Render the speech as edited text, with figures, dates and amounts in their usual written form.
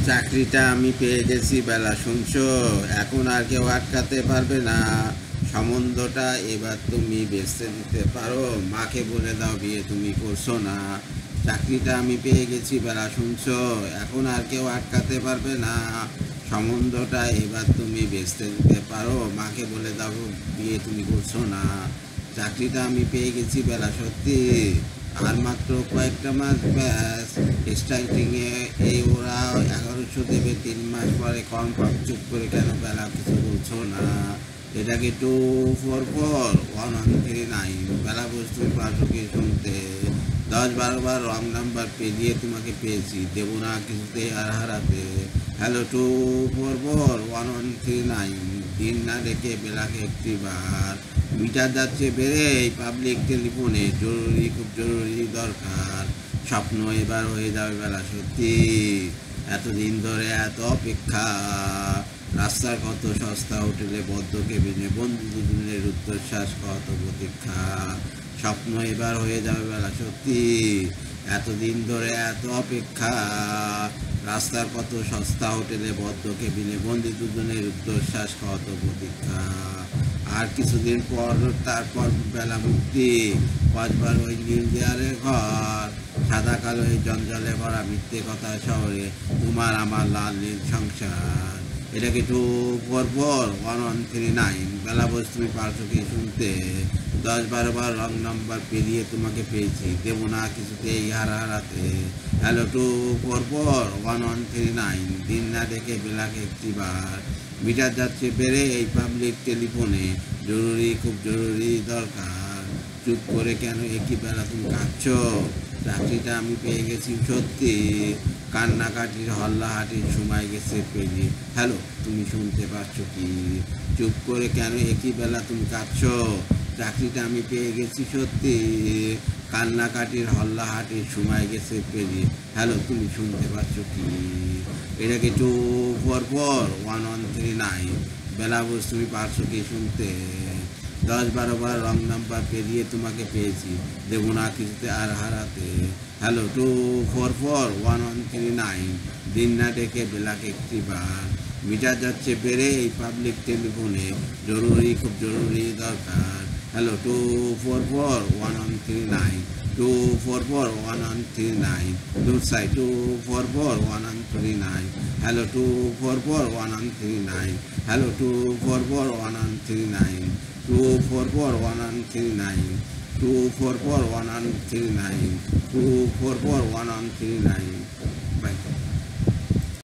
চাকরিটা আমি পেয়ে গেছি বেলা শুনছো, এখন আর কেউ আটকাতে পারবে না। সম্বন্ধটা এবার তুমি বেচতে দিতে পারো, মাকে বলে দাও বিয়ে তুমি করছো না। চাকরিটা আমি পেয়ে গেছি বেলা শুনছো, এখন আর কেউ আটকাতে পারবে না। সম্বন্ধটা এবার তুমি বেচতে দিতে পারো, মাকে বলে দাও বিয়ে তুমি করছো না। চাকরিটা আমি পেয়ে গেছি বেলা সত্যি, আর মাত্র কয়েকটা মাস ব্যাস। স্ট্রাইকিংয়ে এই ওরা 1100 দেবে, 3 মাস পরে কনফার্ম। চুপ করে কেন বেলা কিছু বলছো না? এটাকে 244-139 বেলা বস্তু পাশকে শুনতে 10-12 বার রং নাম্বার পেরিয়ে তোমাকে পেয়েছি, দেবো না কিছুতেই আর হারাতে। হ্যালো 244-139, দিন না রেখে বেলাকে একটি বার। মিটার যাচ্ছে বেড়ে এই পাবলিক টেলিফোনে, জরুরি খুব জরুরি দরকার। স্বপ্ন এবার হয়ে যাবে বেলা সত্যি, এতদিন ধরে এত অপেক্ষা। রাস্তার কত সস্তা হোটেলে বদ্ধ কেবিনে বন্ধু দুজনের রুদ্ধশ্বাস কত প্রতীক্ষা। স্বপ্ন এবার হয়ে যাবে বেলা সত্যি, এতদিন ধরে এত অপেক্ষা। রাস্তার কত সস্তা হোটেলে বদ্ধ কেবিনে বন্দি দুজনের রুদ্ধশ্বাস কত প্রতীক্ষা। আর কিছুদিন পর তারপর বেলা মুক্তি, 5বার ওই নীল দেয়ালের ঘর, সাদা কালো এই জঞ্জালে ভরা মিথ্যে কথা শহরে, তোমার আমার লাল নীল সংসার। এটাকে 244-139 বেলা বয়স তুমি পারছো কি শুনতে? 10-12 বার রং নাম্বার পেরিয়ে তোমাকে পেয়েছি, দেবো না কিছুতেই হারাতে। হ্যালো 244-139, দিন না ডেকে বেলাকে একটি বার। মিটার যাচ্ছে বেড়ে এই পাবলিক টেলিফোনে, জরুরি খুব জরুরি দরকার। চুপ করে কেন একই বেলা তুমি কাঁদছো? চাকরিটা আমি পেয়ে গেছি সত্যি, কান্নাকাটির হল্লাহাটির সময় গেছে পেরিয়ে। হ্যালো, তুমি শুনতে পাচ্ছ কি? চুপ করে কেন একই বেলা তুমি কাঁদছো? চাকরিটা আমি পেয়ে গেছি সত্যি, কান্নাকাটির হল্লাহাটির সময় গেছে পেরিয়ে। হ্যালো, তুমি শুনতে পাচ্ছ কি? এটাকে 244-139 বেলা বস তুমি পারছো কি শুনতে? 10-12 বার রং নাম্বার পেরিয়ে তোমাকে পেয়েছি, দেবো না কিছুতে আর হারাতে। হ্যালো 244-139, দিন না ডেকে বেলাকে একটি বার। মিটার যাচ্ছে বেড়ে এই পাবলিক টেলিফোনে, জরুরি খুব জরুরি দরকার। হ্যালো 244-139, 244-139, দূর সাইড 244-139। Hello 244-139, hello 244-139, 244-139, 244-139, 244-139,